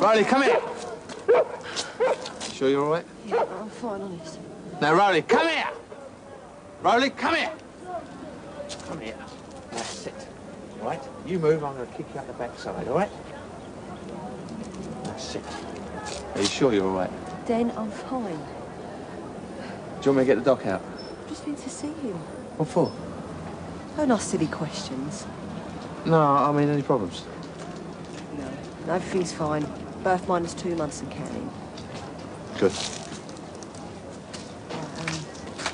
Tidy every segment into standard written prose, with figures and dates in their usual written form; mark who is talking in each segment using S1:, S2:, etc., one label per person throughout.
S1: Riley, come here. Sure you're all right?
S2: Yeah, I'm fine, honest.
S1: Now, Riley, come here. Riley, come here. Come here. Now, sit. All right? You move, I'm going to kick you up the backside, all right? Now, sit. Are you sure you're all right?
S2: Den, I'm fine.
S1: Do you want me to get the doc out?
S2: I've just been to see him.
S1: What for?
S2: Don't ask silly questions.
S1: No, I mean, any problems?
S2: No, everything's fine. Birth minus 2 months and counting.
S1: Good.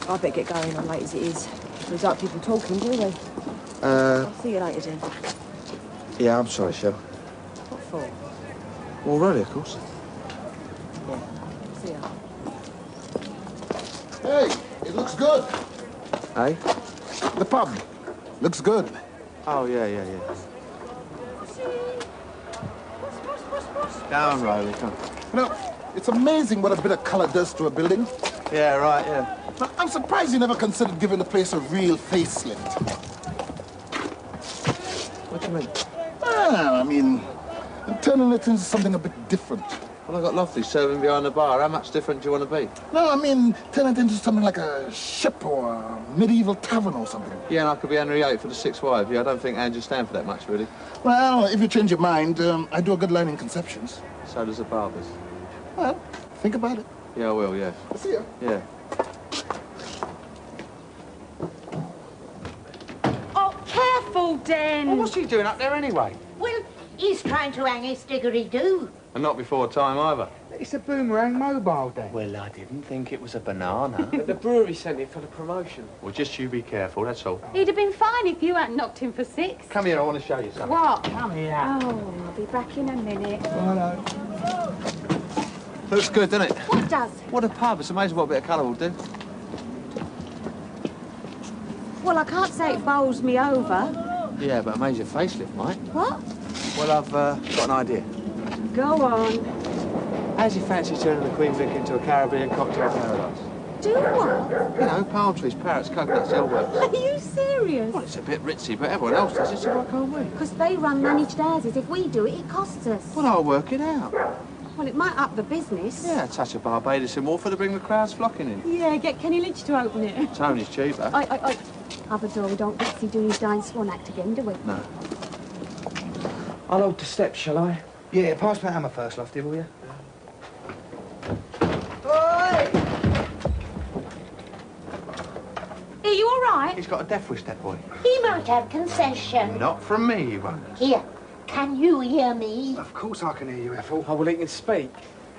S2: I better get going, I'm late as it is. We don't people talking, do we? I'll see you later, Den.
S1: Yeah, I'm sorry, Shell.
S2: What for?
S1: Well, Riley, of course.
S2: Yeah, see ya.
S3: Hey, it looks good.
S1: Hey?
S3: The pub. Looks good.
S1: Oh, yeah. Go on, Riley, come on.
S3: You know, it's amazing what a bit of colour does to a building.
S1: Yeah, right, yeah.
S3: Now, I'm surprised you never considered giving the place a real facelift.
S1: What do you mean?
S3: I mean, turning it into something a bit different.
S1: Well, I got Lofty serving behind the bar. How much different do you want to be?
S3: No, I mean, turn it into something like a ship or a medieval tavern or something.
S1: Yeah, and I could be Henry VIII for the Sixth Wife. Yeah, I don't think Andrew stand for that much, really.
S3: Well, if you change your mind, I do a good line in conceptions.
S1: So does the barbers.
S3: Well, think about it.
S1: Yeah, I will, yeah.
S3: See ya.
S1: Yeah.
S4: Oh, careful, Den.
S1: Well, what's he doing up there anyway?
S4: Well, he's trying to hang his didgeridoo.
S1: And not before time either.
S5: It's a boomerang mobile, Dan.
S1: Well, I didn't think it was a banana.
S5: The brewery sent it for the promotion.
S1: Well, just you be careful, that's all.
S4: He'd have been fine if you hadn't knocked him for 6.
S1: Come here, I want to show you something.
S4: What?
S1: Come here.
S4: Oh, I'll be back in a minute.
S5: Hello.
S1: Looks good, doesn't it?
S4: What does?
S1: What a pub. It's amazing what a bit of colour will do.
S4: Well, I can't say it bowls me over.
S1: Yeah, but a major facelift, mate.
S4: What?
S1: Well, I've got an idea.
S4: Go on.
S1: How's you fancy turning the Queen Vic into a Caribbean cocktail paradise?
S4: Do what?
S1: You know, palm trees, parrots, coconuts, elbows.
S4: Are you serious?
S1: Well, it's a bit ritzy, but everyone else does it, so why can't we?
S4: Because they run managed houses. If we do it, it costs us.
S1: Well, I'll work it out.
S4: Well, it might up the business.
S1: Yeah, a touch of Barbados in Walford to bring the crowds flocking in.
S4: Yeah, get Kenny Lynch to open it.
S1: Tony's cheaper.
S4: Other door, we don't get to do his dying swan act again, do we?
S1: No.
S5: I'll hold the steps, shall I? Yeah, pass my hammer first, Lofty, will you?
S4: Are you all right?
S1: He's got a death wish, that boy.
S4: He might have concession.
S1: Not from me, he won't.
S4: Here, can you hear me?
S5: Of course I can hear you, Ethel. Oh, well, he can speak.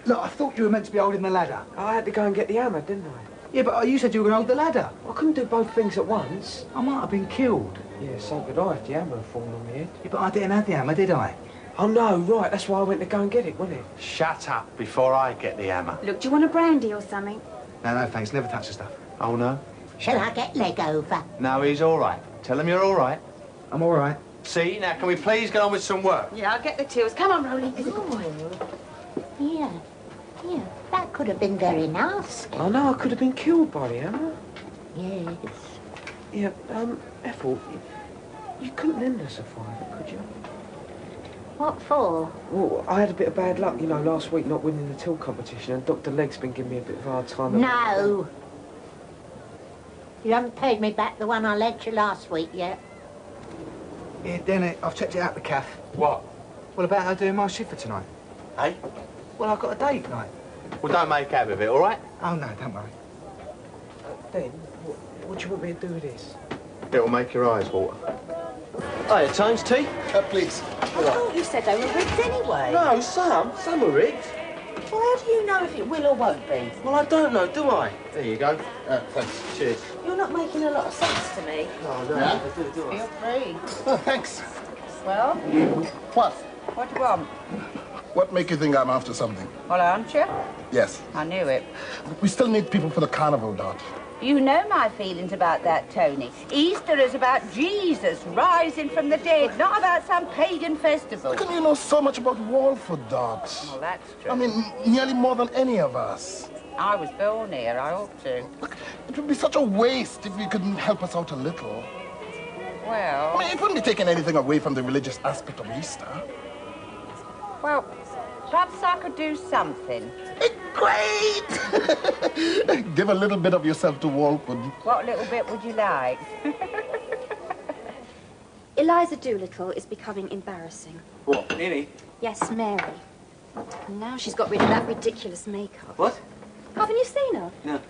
S5: Look, I thought you were meant to be holding the ladder. I had to go and get the hammer, didn't I? Yeah, but you said you were going to hold the ladder. I couldn't do both things at once. I might have been killed. Yeah, so could I if the hammer had fallen on my head. Yeah, but I didn't have the hammer, did I? Oh, no, right. That's why I went to go and get it, wasn't it?
S1: Shut up before I get the hammer.
S4: Look, do you want a brandy or something?
S5: No, thanks. Never touch the stuff.
S1: Oh, no?
S4: Shall I get leg over?
S1: No, he's all right. Tell him you're all right.
S5: I'm all right.
S1: See, now, can we please get on with some work?
S4: Yeah, I'll get the tills. Come on, Rolly. Here. Here. That could have been very nasty.
S5: I know, I could have been killed by the hammer.
S4: Yes.
S5: Yeah, Ethel, you couldn't lend us a fiver, could you?
S4: What for?
S5: Well, I had a bit of bad luck, you know, last week not winning the till competition, and Dr. Leg's been giving me a bit of a hard time.
S4: No. You haven't paid me back the one I lent you last week yet.
S5: Yeah, Denny, I've checked it out the caff.
S1: What?
S5: What about her doing my shift for tonight?
S1: Hey?
S5: Well, I've got a date tonight.
S1: Well, don't make out of it, all right?
S5: Oh, no, don't worry. Ben, what do you want me to do with this?
S1: It will make your eyes water.
S6: Hiya, Tones, tea?
S3: Please.
S4: I thought you said they were rigged anyway.
S6: No, some are rigged.
S4: Well, how do you know if it will or won't be?
S6: Well, I don't know, do I?
S1: There you go.
S3: Thanks.
S1: Cheers.
S4: You're not making a lot of sense to me.
S6: No, no,
S3: Yeah?
S6: I do I?
S4: Feel free.
S3: Oh, thanks.
S4: Well,
S3: What?
S4: what do you want?
S3: What make you think I'm after something?
S4: Well, aren't you?
S3: Yes.
S4: I knew it.
S3: We still need people for the carnival, Dot.
S7: You know my feelings about that, Tony. Easter is about Jesus rising from the dead, not about some pagan festival.
S3: How come you know so much about Walford, Dot?
S7: Well, that's true.
S3: I mean, nearly more than any of us.
S7: I was born here, I ought to.
S3: Look, it would be such a waste if you couldn't help us out a little.
S7: Well...
S3: I mean, it wouldn't be taking anything away from the religious aspect of Easter.
S7: Well, Perhaps I could do something.
S3: Great! Give a little bit of yourself to Walford.
S7: What little bit would you like?
S8: Eliza Doolittle is becoming embarrassing.
S6: What, Minnie?
S8: Yes, Mary. And now she's got rid of that ridiculous makeup.
S6: What?
S8: Haven't you seen her?
S6: No.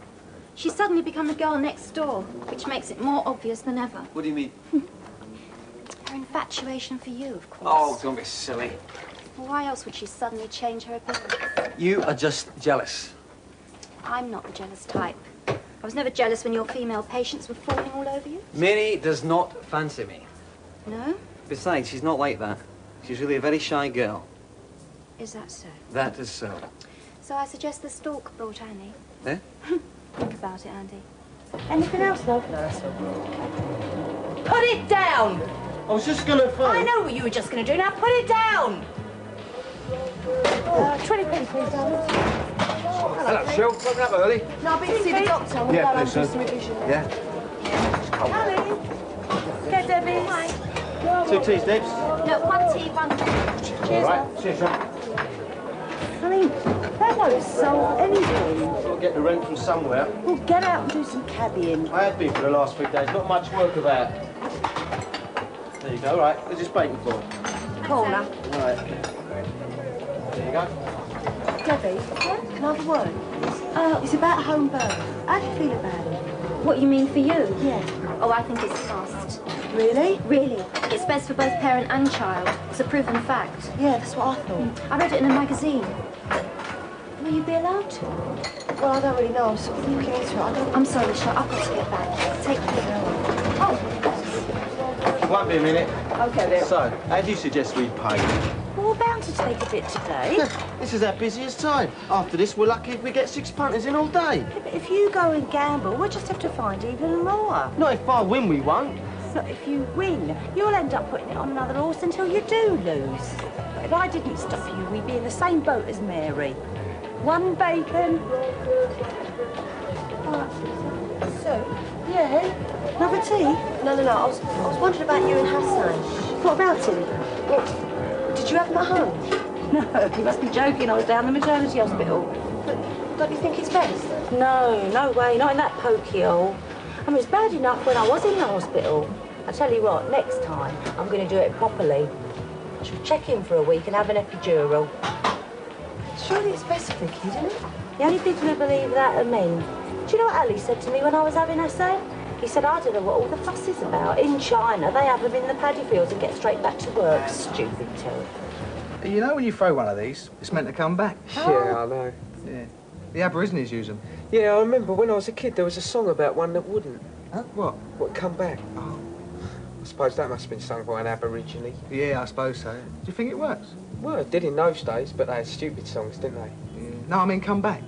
S8: She's suddenly become the girl next door, which makes it more obvious than ever.
S6: What do you mean?
S8: Her infatuation for you, of course.
S6: Oh, don't be silly.
S8: Why else would she suddenly change her appearance?
S6: You are just jealous.
S8: I'm not the jealous type. I was never jealous when your female patients were falling all over you.
S6: Minnie does not fancy me.
S8: No?
S6: Besides, she's not like that. She's really a very shy girl.
S8: Is that so?
S6: That is so.
S8: So I suggest the stalk brought Annie.
S6: Eh?
S8: Think about it, Andy.
S7: Anything else, love? No, that's all. Put it down!
S6: I was just gonna phone.
S7: I know what you were just going to do. Now put it down! 20 pence, please, darling.
S1: Hello, Phil. Woken up early?
S2: No, I've been to see the doctor. We'll
S1: Yeah,
S2: go
S1: please,
S2: and do
S1: sir.
S2: some revision.
S1: Yeah.
S7: Darling. Get Debbie. Hi.
S6: 2 teas, Debs.
S8: No, one tea, one coffee.
S1: All right. Cheers, Sean.
S7: I mean, that won't solve anything.
S6: Got to get the rent from somewhere.
S7: Well, get out and do some cabbying.
S6: I have been for the last 3 days. Not much work about. There you go. Right. What's this bacon for?
S7: Corner.
S6: Right. There you go.
S2: Debbie, can I have a word? It's about home birth. How do you feel about it?
S8: What you mean for you?
S2: Yeah.
S8: Oh, I think it's past.
S2: Really?
S8: Really. It's best for both parent and child. It's a proven fact.
S2: Yeah, that's what I thought.
S8: I read it in a magazine. Will you be allowed to?
S2: Well, I don't really know. I'm sort of looking into it. I don't...
S8: I'm sorry, Michelle. I've got to get back. Take care. Oh,
S6: Won't be a minute.
S2: Okay, then.
S6: So, how do you suggest we pay?
S7: Well, we're bound to take a bit today.
S6: This is our busiest time. After this, we're lucky if we get 6 punters in all day.
S7: Yeah, but if you go and gamble, we'll just have to find even more.
S6: Not if I win, we won't.
S7: So if you win, you'll end up putting it on another horse until you do lose. But if I didn't stop you, we'd be in the same boat as Mary. 1 bacon.
S2: So,
S7: Yeah. Another tea?
S2: no. I was wondering about you and Hassan.
S7: What about him?
S2: Well, did you have him at home?
S7: No, you must be joking. I was down the maternity hospital.
S2: But don't you think it's best?
S7: No, no way. Not in that pokey hole. I mean, it's bad enough when I was in the hospital. I tell you what, next time I'm going to do it properly. I should check in for a week and have an epidural.
S2: Surely it's best for the kid, isn't it?
S7: The only people who believe that are men. Do you know what Ali said to me when I was having her son? He said, I don't know what all the fuss is about. In China, they have them in the paddy fields and get straight back to work. Stupid toad.
S5: You know when you throw one of these, it's meant to come back.
S9: Yeah, I know.
S5: Yeah. The Aborigines use them.
S9: Yeah, I remember when I was a kid there was a song about one that wouldn't.
S5: Huh? What?
S9: Would come back. Oh. I suppose that must have been sung by an Aborigine.
S5: Yeah, I suppose so. Do you think it works?
S9: Well, it did in those days, but they had stupid songs, didn't they?
S5: Yeah. No, I mean come back.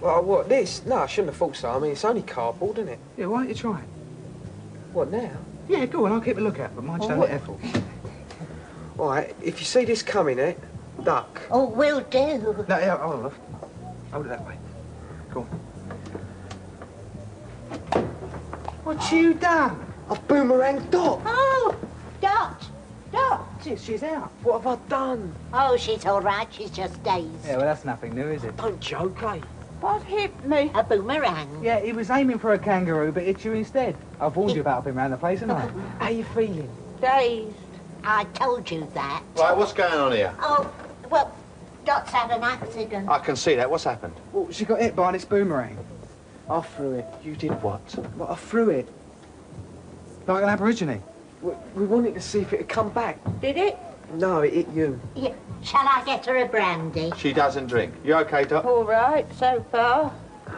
S9: Well, what, this? No, I shouldn't have thought so. I mean, it's only cardboard, isn't it?
S5: Yeah, why don't you try it?
S9: What, now?
S5: Yeah, go on, I'll keep a look out, but mind you don't
S9: what?
S5: let Ethel.
S9: All right, if you see this coming, duck.
S4: Oh, will do.
S5: No, yeah, hold on, love. Hold it that way. Go on. What you done?
S9: A boomerang Dot!
S4: Oh, Dot. Dot.
S5: She's out.
S9: What have I done?
S4: Oh, she's all right. She's just dazed.
S5: Yeah, well, that's nothing new, is it?
S9: Don't joke, eh?
S7: What hit me?
S4: A boomerang.
S5: Yeah, he was aiming for a kangaroo, but hit you instead. I've warned you about him around the place, haven't I?
S9: How you feeling?
S7: Dazed.
S4: I told you that.
S1: Right, what's going on here?
S4: Oh, well, Dot's had an accident.
S1: I can see that. What's happened?
S5: Well, she got hit by this boomerang.
S9: I threw it.
S1: You did what?
S9: Well, I threw it.
S5: Like an Aborigine.
S9: We wanted to see if it had come back.
S7: Did it?
S9: No, it hit you.
S4: Yeah. Shall I get her a brandy?
S1: She doesn't drink. You okay, Doc?
S7: All right, so far.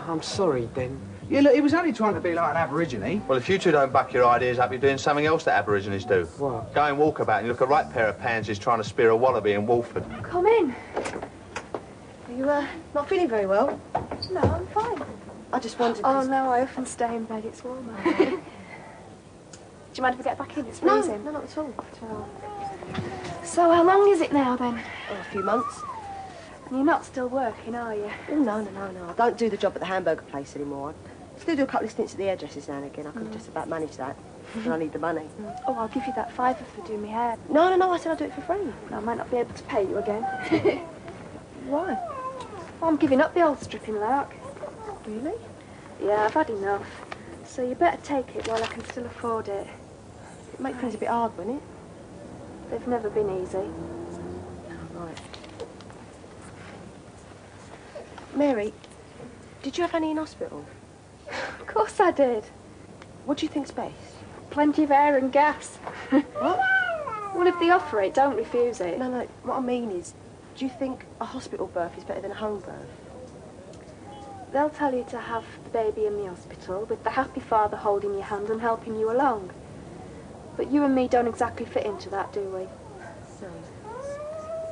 S9: I'm sorry, then.
S5: Yeah, look, he was only trying to be like an Aborigine.
S1: Well, if you two don't back your ideas up, you're doing something else that Aborigines do.
S9: What?
S1: Go and walk about and you look a right pair of pansies trying to spear a wallaby in Walford.
S2: Come in. Are you, not feeling very well?
S8: no, I'm fine.
S2: I just wondered...
S8: Oh,
S2: 'cause-
S8: no, I often stay in bed. It's warmer. Do you mind if I get back in? It's
S2: No,
S8: freezing.
S2: no, not at all.
S8: So how long is it now, then?
S2: Oh, a few months.
S8: And you're not still working, are you?
S2: Oh, no. I don't do the job at the hamburger place anymore. I still do a couple of stints at the hairdressers now and again. I can just about manage that. But I need the money.
S8: Oh, I'll give you that £5 for doing my hair.
S2: No, I said I'll do it for free.
S8: I might not be able to pay you again.
S2: Why?
S10: Well, I'm giving up the old stripping lark.
S2: Really?
S10: Yeah, I've had enough. So you better take it while I can still afford it.
S2: It'd make things a bit hard, wouldn't it?
S10: They've never been easy.
S2: Right. Mary, did you have any in hospital?
S10: Of course I did.
S2: What do you think's best?
S10: Plenty of air and gas.
S2: What?
S10: Well, if they offer it, don't refuse it.
S2: No, what I mean is, do you think a hospital birth is better than a home birth?
S10: They'll tell you to have the baby in the hospital with the happy father holding your hand and helping you along. But you and me don't exactly fit into that, do we?
S2: No.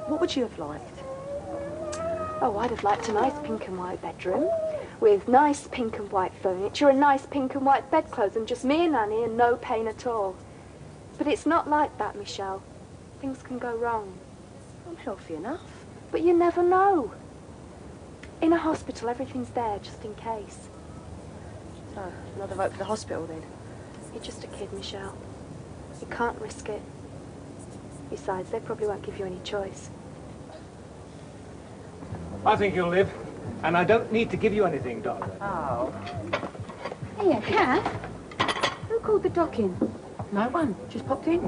S2: What would you have liked?
S10: Oh, I'd have liked a nice pink and white bedroom with nice pink and white furniture and nice pink and white bedclothes and just me and Annie and no pain at all. But it's not like that, Michelle. Things can go wrong.
S2: I'm healthy enough.
S10: But you never know. In a hospital, everything's there just in case.
S2: So, another vote for the hospital then?
S10: You're just a kid, Michelle. You can't risk it. Besides, they probably won't give you any choice.
S11: I think you'll live, and I don't need to give you anything, darling.
S7: Oh.
S10: Hiya, Kath. Who called the doc in?
S7: No one. Just popped in.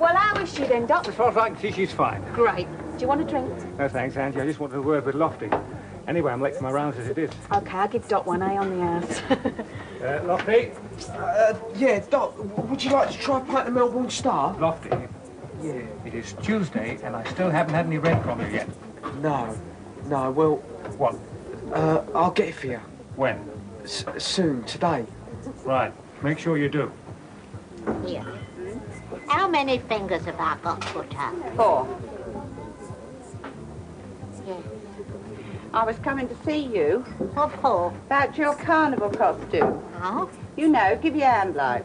S10: Well, how is she then, Doc?
S11: As far as I can see, she's fine.
S10: Great. Do you want a drink?
S11: No, thanks, Angie. I just wanted a word with Lofty. Anyway, I'm late for my rounds as it is.
S10: OK, I'll give Doc one, on the house.
S11: Lofty?
S9: Yeah, Doc, would you like to try a pint of Melbourne Star?
S11: Lofty?
S9: Yeah.
S11: It is Tuesday, and I still haven't had any rent from you yet.
S9: No, well...
S11: What?
S9: I'll get it for you.
S11: When?
S9: Soon, today.
S11: Right. Make sure you do.
S4: Here. How many fingers have I got put up?
S12: 4.
S4: Yeah.
S12: I was coming to see you.
S4: What for?
S12: About your carnival costume.
S4: Oh?
S12: You know, give your hand light.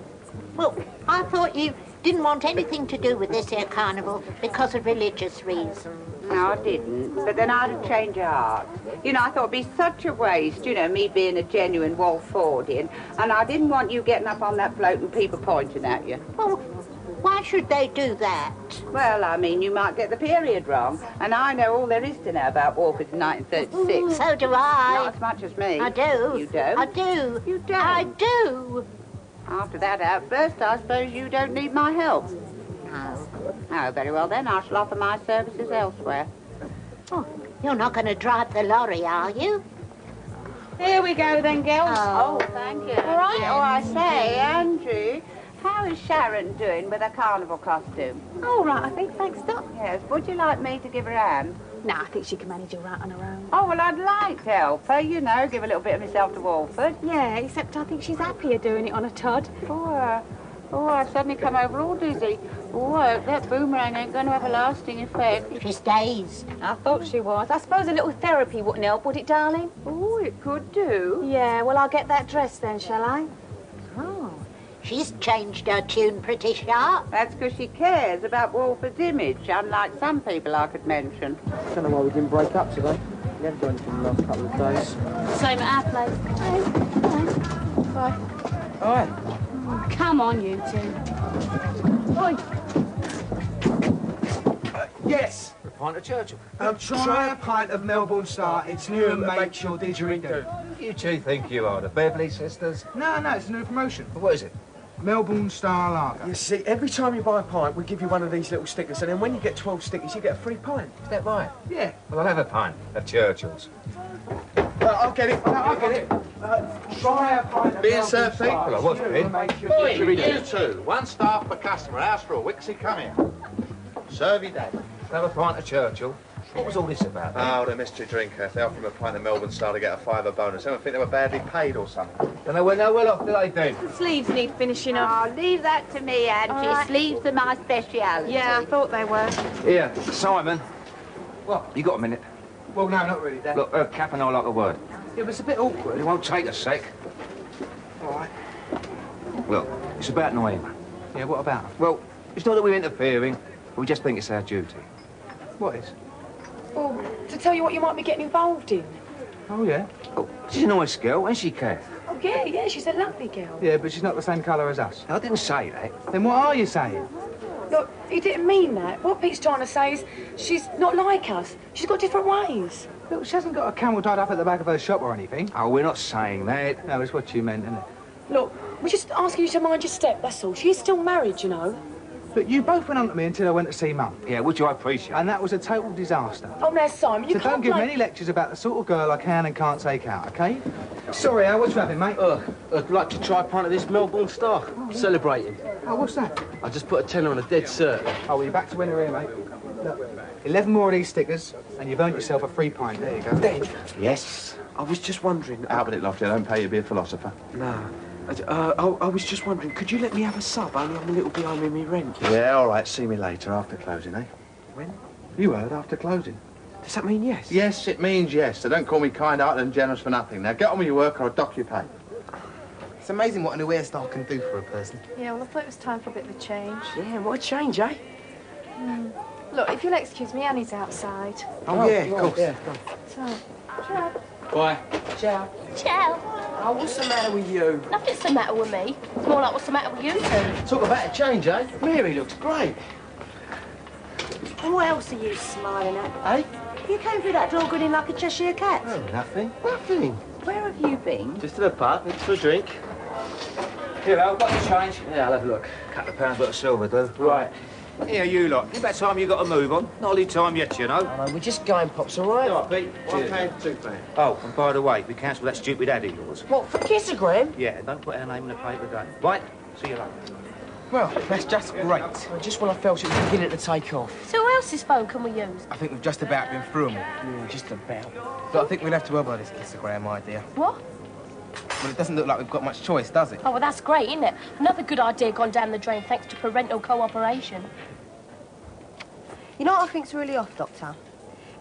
S4: Well, I thought you didn't want anything to do with this here carnival because of religious reasons.
S12: No, I didn't. But then I'd have changed your heart. You know, I thought it'd be such a waste, you know, me being a genuine Walfordian. And I didn't want you getting up on that float and people pointing at you.
S4: Well, why should they do that?
S12: Well, I mean, you might get the period wrong. And I know all there is to know about Walford in 1936.
S4: So do I.
S12: Not as much as me.
S4: I do.
S12: You don't?
S4: I do.
S12: You don't?
S4: I do.
S12: After that outburst, I suppose you don't need my help.
S4: No.
S12: Oh, very well then. I shall offer my services elsewhere.
S4: Oh, you're not going to drive the lorry, are you?
S12: Here we go then, girls.
S4: Oh,
S12: thank you.
S4: All right.
S12: Oh, I say, Andrew, how is Sharon doing with her carnival costume?
S10: All right, I think. Thanks, Doc.
S12: Yes, would you like me to give her a hand?
S10: No, I think she can manage it right on her own.
S12: Oh, well, I'd like to help her, you know, give a little bit of myself to Walford.
S10: Yeah, except I think she's happier doing it on a Todd.
S12: Oh, I've suddenly come over all dizzy. Oh, I hope that boomerang ain't going to have a lasting effect.
S4: She stays.
S10: I thought she was. I suppose a little therapy wouldn't help, would it, darling?
S12: Oh, it could do.
S10: Yeah, well, I'll get that dress then, shall I?
S4: Oh, she's changed her tune pretty sharp.
S12: That's because she cares about Walford's image, unlike some people I could mention.
S9: I don't know why we didn't break up today. We haven't done anything the last couple of days.
S10: Same at our place. Bye.
S9: Hi.
S10: Come on, you two. Oi.
S9: Yes.
S5: A pint of Churchill.
S9: Try a pint of Melbourne Star. It's new and makes your didgeridoo.
S13: You two think you are the Beverley sisters?
S5: No, it's a new promotion.
S13: What is it?
S5: Melbourne Star Lager.
S9: You see, every time you buy a pint, we give you one of these little stickers, and then when you get 12 stickers, you get a free pint.
S13: Is that right?
S5: Yeah.
S13: Well, I'll have a pint of Churchill's.
S9: I'll get it. I'll get it. Try a pint of
S13: Beer served people. Well, I was been.
S1: Boy, you two. 1 star per customer. House for a Wixie, come here. Serve your dad.
S13: Have a pint of Churchill. What was all this about?
S1: Oh, the mystery drinker. They offered him a pint of Melbourne Star to get a £5 bonus. They don't think they were badly paid or something.
S13: Then they were no well off, did they, then?
S10: The sleeves need finishing off.
S12: Oh, leave that to me, Angie.
S10: Right.
S12: Sleeves are my speciality.
S10: Yeah, I thought they were.
S13: Here, Simon.
S5: What?
S13: You got a minute?
S5: Well, no, not really, Dad.
S13: Look, Cap and I like a word.
S5: Yeah, but it's a bit awkward.
S13: It won't take a sec.
S5: All right.
S13: Look, it's about Noema.
S5: Yeah, what about?
S13: Well, it's not that we're interfering. We just think it's our duty.
S5: What is?
S10: Well, to tell you what you might be getting involved in.
S5: Oh, yeah?
S13: Oh, she's a nice girl, ain't she, Kath?
S10: Oh, yeah, she's a lovely girl.
S5: Yeah, but she's not the same colour as us.
S13: I didn't say that.
S5: Then what are you saying?
S14: Look, he didn't mean that. What Pete's trying to say is she's not like us. She's got different ways.
S5: Look, she hasn't got a camel tied up at the back of her shop or anything.
S13: Oh, we're not saying that.
S5: No, it's what you meant, isn't it?
S14: Look, we're just asking you to mind your step, that's all. She is still married, you know.
S5: Look, you both went on to me until I went to see Mum.
S13: Yeah, which I appreciate.
S5: And that was a total disaster.
S14: Oh, now, Simon, you
S5: So
S14: can't
S5: don't give me
S14: blame...
S5: any lectures about the sort of girl I can and can't take out, OK? Sorry, Al, what's happening, mate?
S6: I'd like to try a pint of this Melbourne Star. Celebrating.
S5: Oh, what's that?
S6: I just put a tenner on a dead cert.
S5: Oh, well, you're back to winner here, mate. Look, 11 more of these stickers, and you've earned yourself a free pint. There you go.
S6: Then,
S13: Yes?
S6: I was just wondering...
S13: Albert Lofty, I don't pay you to be a philosopher.
S6: No. I was just wondering, could you let me have a sub? Only I'm a little behind with me rent.
S13: Yeah, all right. See me later, after closing, eh?
S6: When?
S13: You heard, after closing.
S6: Does that mean yes?
S13: Yes, it means yes. So don't call me kind-hearted and generous for nothing. Now, get on with your work or I'll dock your pay.
S9: It's amazing what a new hairstyle can do for a person.
S10: Yeah, well, I thought it was time for a bit of a change.
S6: Yeah, what a change, eh?
S10: Look, if you'll excuse me, Annie's outside.
S6: Oh, yeah, of course.
S9: Yeah,
S10: So, ciao.
S6: Bye. Ciao.
S8: Ciao.
S6: Oh, what's the matter with you?
S8: Nothing's the matter with me. It's more like what's the matter with you two.
S6: Talk about a change, eh? Mary looks great.
S2: And what else are you smiling at?
S6: Eh?
S2: You came through that door grinning like a Cheshire cat.
S6: Oh, nothing. Nothing.
S2: Where have you been?
S6: Just to the park, for a drink.
S11: Here, Al, got the change.
S6: Yeah, I'll have a look.
S13: Couple of pounds worth of silver, do.
S6: Right.
S13: Here, you lot. It's about time you got to move on. Not only time yet, you know.
S6: Oh, no, we're just going, Pops, all right?
S13: All right, Pete. £1, £2. Oh, and by the way, we cancelled that stupid ad of yours.
S6: What, for Kissogram?
S13: Yeah, don't put our name in the paper again. Right, see you later.
S9: Well, that's just great.
S6: Just when I felt it was beginning to take off.
S8: So who else's phone can we use?
S9: I think we've just about been through them all.
S6: Yeah, just about.
S9: But I think we'll have to elbow this kissogram idea.
S8: What?
S9: Well, it doesn't look like we've got much choice, does it?
S8: Oh, well, that's great, isn't it? Another good idea gone down the drain thanks to parental cooperation.
S2: You know what I think's really off, Doctor?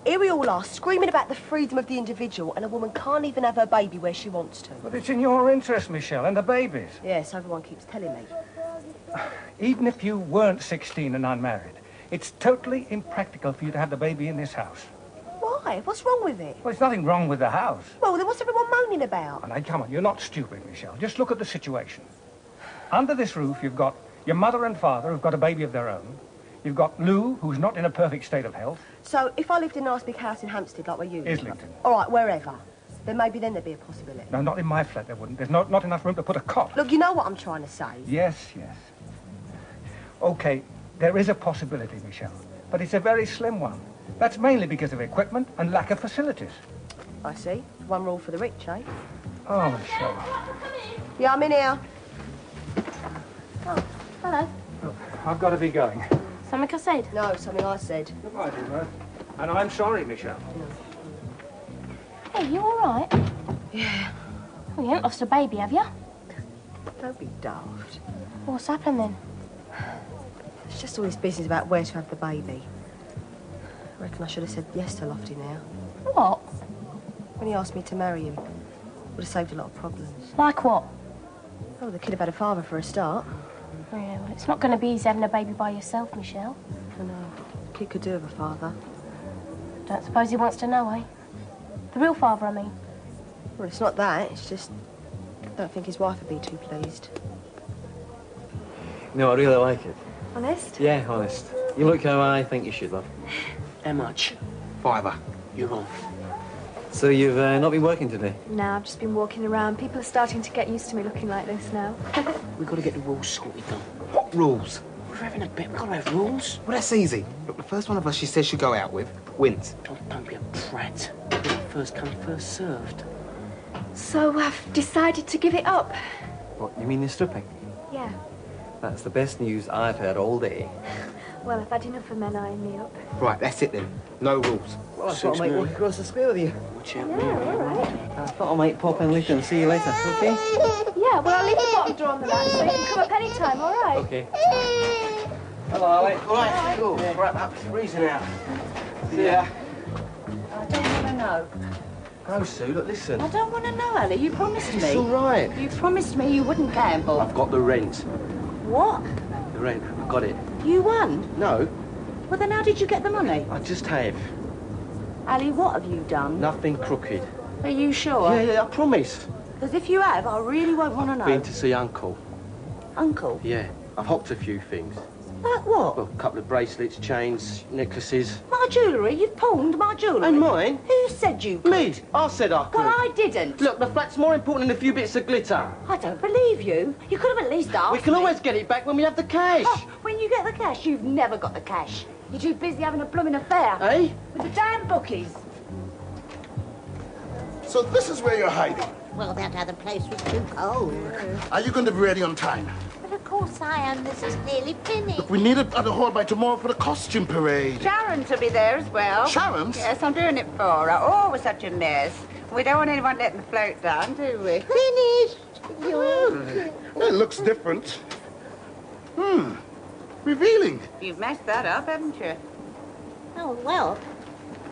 S2: Here we all are, screaming about the freedom of the individual, and a woman can't even have her baby where she wants to.
S11: But it's in your interest, Michelle, and the baby's.
S2: Yes, everyone keeps telling me.
S11: Even if you weren't 16 and unmarried, it's totally impractical for you to have the baby in this house.
S2: Why? What's wrong with it?
S11: Well, there's nothing wrong with the house.
S2: Well, then what's everyone moaning about?
S11: And come on, you're not stupid, Michelle. Just look at the situation. Under this roof, you've got your mother and father who've got a baby of their own. You've got Lou, who's not in a perfect state of health.
S2: So, if I lived in a nice big house in Hampstead like we're using...
S11: Islington.
S2: All right, wherever. Then maybe then there'd be a possibility.
S11: No, not in my flat, there wouldn't. There's not enough room to put a cot.
S2: Look, you know what I'm trying to say.
S11: Yes, yes. OK, there is a possibility, Michelle, but it's a very slim one. That's mainly because of equipment and lack of facilities.
S2: I see. One rule for the rich, eh?
S11: Oh, Michelle.
S2: Yeah, I'm in here.
S8: Oh, hello.
S11: Look, I've got to be going.
S8: Something I said?
S2: No, something I said.
S11: Goodbye, dear. And I'm sorry, Michelle.
S8: Hey, you all right?
S2: Yeah.
S8: Well, you ain't lost a baby, have you?
S2: Don't be daft.
S8: What's happened then?
S2: It's just all this business about where to have the baby. I reckon I should have said yes to Lofty now.
S8: What?
S2: When he asked me to marry him, would have saved a lot of problems.
S8: Like what?
S2: Oh, the kid have had a father for a start.
S8: Oh, yeah, well, it's not going to be easy having a baby by yourself, Michelle.
S2: I know. The kid could do with a father.
S8: Don't suppose he wants to know, eh? The real father, I mean.
S2: Well, it's not that. It's just... I don't think his wife would be too pleased.
S6: No, I really like it.
S2: Honest?
S6: Yeah, honest. You look how I think you should, love.
S9: How much? £5.
S6: You're on. So you've not been working today?
S10: No, I've just been walking around. People are starting to get used to me looking like this now.
S9: We've got to get the rules sorted, though. What rules? We're having a bet. We've got to have rules. Well, that's easy. Look, the first one of us she says she'll go out with wins.
S6: Don't be a prat. First come, first served.
S10: So I've decided to give it up.
S6: What, you mean the stripping?
S10: Yeah.
S6: That's the best news I've heard all day.
S10: Well, I've had enough of men eyeing me up.
S9: Right, that's it then. No rules.
S6: Well, I thought I might walk across the square with you.
S9: Watch out,
S10: Yeah, all right.
S6: I thought I might pop in later and see you later, okay?
S10: Yeah, well, I'll leave the bottom drawer on the mat so you can come up any time, all right?
S6: Okay. Hello, Ali.
S9: All right, cool. Yeah. Right up. It's freezing out.
S6: See ya.
S12: I don't want to know.
S6: No, Sue, look, listen.
S12: I don't want to know, Ali. You promised me.
S6: It's all right.
S12: You promised me you wouldn't gamble.
S6: I've got the rent.
S12: What?
S6: The rent. I've got it.
S12: You won?
S6: No,
S12: Well, then how did you get the money?
S6: I just have.
S12: Ali, what have you done?
S6: Nothing crooked.
S12: Are you sure?
S6: Yeah, I promise.
S12: Because if you have, I really won't want to know.
S6: Been to see Uncle.
S12: Uncle?
S6: Yeah, I've hopped a few things.
S7: Like what?
S6: Well, a couple of bracelets, chains, necklaces.
S7: My jewellery? You've pawned my jewellery?
S6: And mine?
S7: Who said you could?
S6: Me! I said I could.
S7: Well, I didn't.
S6: Look, the flat's more important than a few bits of glitter.
S7: I don't believe you. You could have at least asked
S6: We can
S7: me.
S6: always get it back when we have the cash.
S7: Oh, when you get the cash, you've never got the cash. You're too busy having a blooming affair.
S6: Eh?
S7: With the damn bookies.
S3: So this is where you're hiding.
S4: Well, that other place was too cold.
S3: Are you going to be ready on time?
S4: But of course I am. This is nearly finished.
S3: Look, we need it at the hall by tomorrow for the costume parade.
S12: Sharon's will be there as well.
S3: Sharon's?
S12: Yes, I'm doing it for her. Oh, we're such a mess. We don't want anyone letting the float down, do we?
S4: Finished.
S3: It looks different. Revealing.
S12: You've messed that up, haven't you?
S4: Oh, well,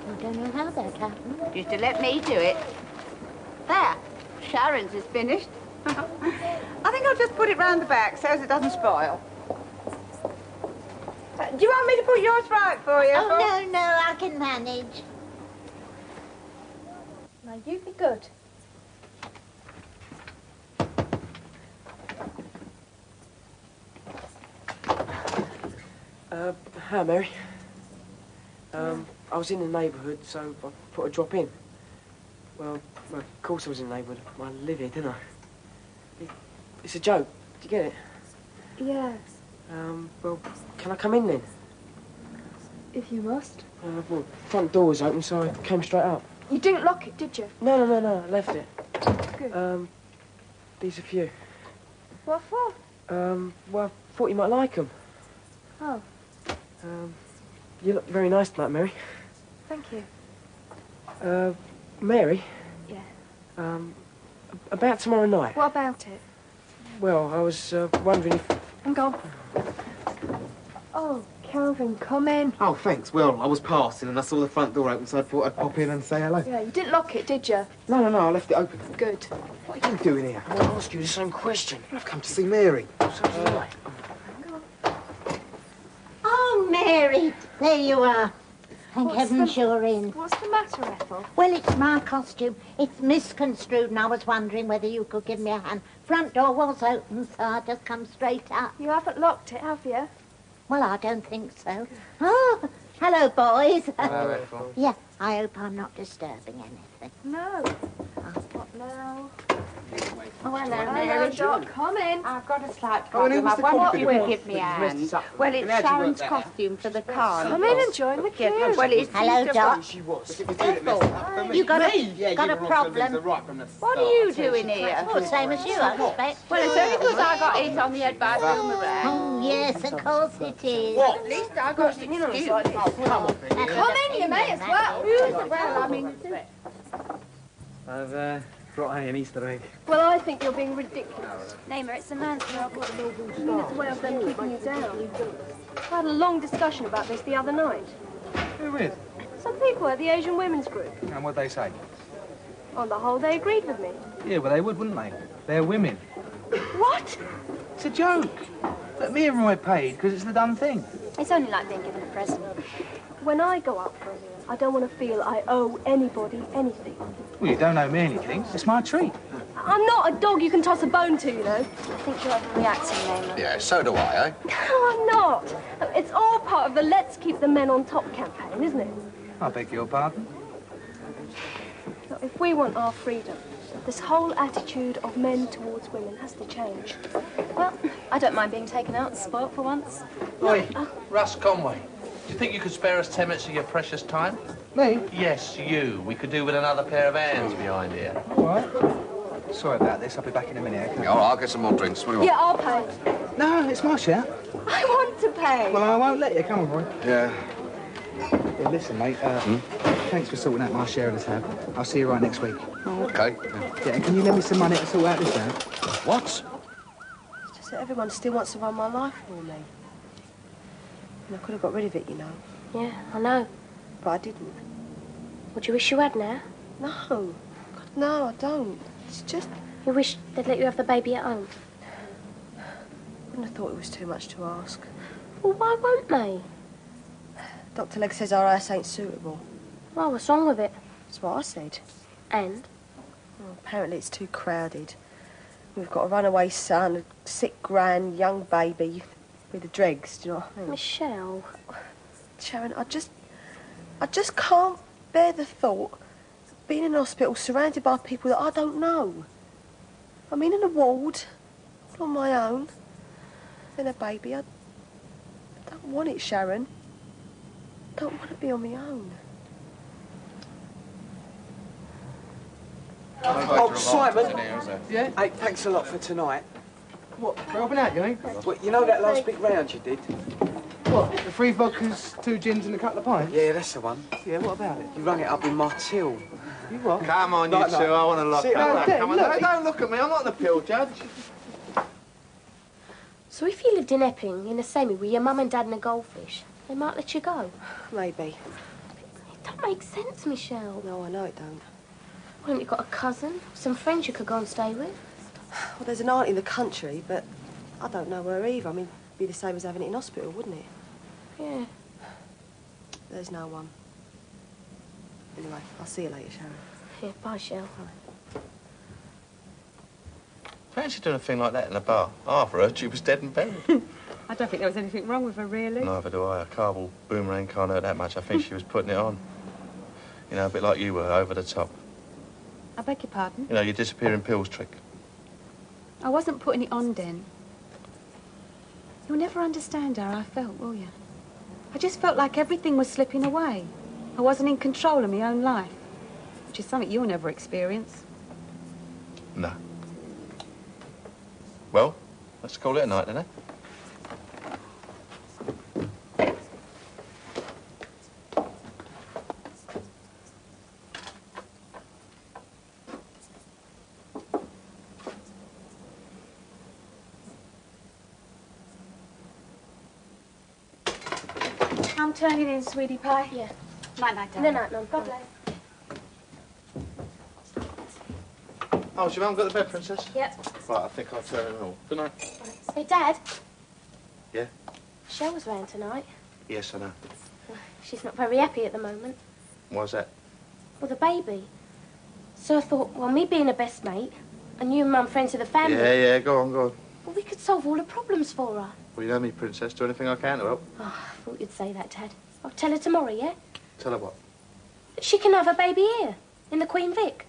S4: I don't know how that happened.
S12: Used to let me do it. There. Sharon's is finished. I think I'll just put it round the back so as it doesn't spoil. Do you want me to put yours right for you?
S4: Oh, no, I can manage.
S10: Now, you be good.
S5: Hi, Mary. I was in the neighbourhood, so I put a drop in. Well, of course I was in the neighbourhood. I live here, didn't I? It's a joke. Do you get it?
S10: Yeah,
S5: Well, can I come in then?
S10: if you must.
S5: Well, front door was open, so I came straight up.
S10: You didn't lock it, did you?
S5: No, I left it.
S10: Good.
S5: These are for you.
S10: What for?
S5: Well, I thought you might like them.
S10: Oh,
S5: You look very nice tonight, Mary.
S10: thank you.
S5: Mary?
S10: Yeah.
S5: About tomorrow night.
S10: What about it?
S5: Well, I was wondering if...
S10: I'm gone. Oh, Calvin, come in.
S9: Oh, thanks. Well, I was passing and I saw the front door open, so I thought I'd pop in and say hello.
S10: Yeah, you didn't lock it, did you?
S9: No, I left it open.
S10: Good.
S9: What are you doing here?
S5: I want to ask you the same question.
S9: I've come to see Mary.
S4: Oh, Mary, there you are. Thank
S10: What's
S4: heavens
S10: the-
S4: you're in.
S10: What's the matter, Ethel?
S4: Well, it's my costume. It's misconstrued, and I was wondering whether you could give me a hand. Front door was open, so I just come straight up.
S10: You haven't locked it, have you?
S4: Well, I don't think so. Oh, hello, boys.
S9: Hello, Ethel.
S4: Yeah, I hope I'm not disturbing anything.
S10: No. What now?
S4: Oh, hello,
S10: Hello,
S4: Mary.
S10: Dot, come in.
S12: I've got a slight
S9: Oh, and
S12: problem.
S9: who was
S12: I
S9: the
S12: wonder if
S9: company?
S12: you can give me a hand. Well, it's
S9: And how'd you work
S12: Sharon's
S9: that out?
S12: costume for the carnival.
S10: Come in and join the queue.
S12: Well, it's
S4: Hello, Dot.
S9: She was. If you did it, messed it up for me.
S4: You got a,
S9: Yeah,
S4: got
S9: you
S4: a
S9: were on
S4: problem?
S9: Loser right from the
S12: What are you doing here?
S4: Oh, same as you, I expect.
S12: Well, it's only because I got hit on the head by a boomerang.
S4: Oh, yes, of course it is.
S12: At least I got an excuse.
S10: Come in, you may as well.
S12: Well, I mean,
S9: I've brought home an Easter egg.
S10: Well, I think you're being ridiculous.
S8: Namer, it's a manslaughter.
S10: It's a way of them keeping you down. I had a long discussion about this the other night.
S9: Who with?
S10: Some people at the Asian Women's Group.
S9: And what'd they say?
S10: On the whole, they agreed with me.
S9: Yeah, well, they would, wouldn't they? They're women.
S10: What?
S9: It's a joke. But me and Roy paid because it's the done thing.
S8: It's only like being given a present.
S10: When I go out for a meal, I don't want to feel I owe anybody anything.
S9: Well, you don't owe me anything. It's my treat.
S10: I'm not a dog you can toss a bone to, you know.
S8: I think you're overreacting, Namer.
S13: Yeah, so do I, eh?
S10: No, I'm not. It's all part of the Let's Keep the Men on Top campaign, isn't it?
S9: I beg your pardon.
S10: Look, if we want our freedom, this whole attitude of men towards women has to change.
S8: Well, I don't mind being taken out and spoilt for once.
S1: Oi, Russ Conway, do you think you could spare us 10 minutes of your precious time?
S9: Me?
S1: Yes, you. We could do with another pair of hands behind here.
S9: What? Sorry about this. I'll be back in a minute. Okay?
S13: All right, I'll get some more drinks. What do you
S10: Yeah,
S13: want?
S10: I'll pay.
S9: No, it's my share.
S10: I want to pay.
S9: Well, I won't let you. Come on, Roy.
S13: Yeah.
S9: Yeah, listen, mate. Thanks for sorting out my share of the tab. I'll see you right next week.
S13: Oh, okay.
S9: Yeah, and can you lend me some money to sort out this tab?
S13: What?
S2: It's just that everyone still wants to run my life for me. And I could have got rid of it, you know.
S10: Yeah, I know.
S2: But I didn't.
S10: What do you wish you had now?
S2: No. God, no, I don't. It's just...
S10: You wish they'd let you have the baby at home?
S2: I wouldn't have thought it was too much to ask.
S10: Well, why won't they?
S2: Dr. Legg says our house ain't suitable.
S10: Well, what's wrong with it?
S2: That's what I said.
S10: And?
S2: Well, apparently it's too crowded. We've got a runaway son, a sick gran, young baby. With the dregs, do you know what I mean?
S8: Michelle.
S2: Sharon, I just can't bear the thought of being in hospital surrounded by people that I don't know. I mean, in a ward, all on my own. Then a baby. I don't want it, Sharon. I don't want to be on my own.
S5: Oh, Simon! Yeah? Hey, thanks a lot for tonight.
S9: What, for helping out, you mean?
S5: Well, you know that last big round you did?
S9: What, the 3 vodkas, 2 gins and a couple of pints?
S5: Yeah, that's the one.
S9: Yeah, what about it?
S5: You rung it up in my till.
S9: You what?
S13: Come on, you
S5: No,
S13: two,
S5: no.
S13: I want to lock
S5: Sit
S13: up.
S5: down.
S13: Come on,
S5: Look.
S13: don't look at me, I'm not the pill judge.
S8: So if you lived in Epping, in a semi with your mum and dad and a goldfish, they might let you go.
S2: Maybe.
S8: It don't make sense, Michelle.
S2: No, I know it don't.
S8: Why haven't you got a cousin? Some friends you could go and stay with?
S2: Well, there's an aunt in the country, but I don't know her either. I mean, it'd be the same as having it in hospital, wouldn't it?
S8: Yeah.
S2: There's no one. Anyway, I'll see you later, Sharon.
S8: Yeah, bye, Shell.
S13: Fancy doing a thing like that in a bar. Half heard she was dead and buried.
S12: I don't think there was anything wrong with her, really.
S13: Neither do I. A cardboard boomerang can't hurt that much. I think she was putting it on. You know, a bit like you were, over the top.
S12: I beg your pardon?
S13: You know, your disappearing pills trick.
S12: I wasn't putting it on, Den. You'll never understand how I felt, will you? I just felt like everything was slipping away. I wasn't in control of my own life, which is something you'll never experience.
S13: No. Well, let's call it a night, then, eh?
S10: I'm turning in, sweetie pie.
S8: Yeah.
S10: Night-night,
S8: No, no, no. God bless.
S13: Oh, has your mum got the bed, Princess?
S8: Yep.
S13: Right, I think I'll turn it all. Good night.
S8: Hey, Dad.
S13: Yeah?
S8: Shell was round tonight.
S13: Yes, I know.
S8: She's not very happy at the moment.
S13: Why's that?
S8: Well, the baby. So I thought, well, me being a best mate, and you and Mum friends of the family...
S13: Yeah, go on.
S8: Well, we could solve all the problems for her.
S13: Well, you know me, Princess. Do anything I can to help.
S8: Oh, I thought you'd say that, Dad. I'll tell her tomorrow, yeah?
S13: Tell her what?
S8: She can have a baby here, in the Queen Vic.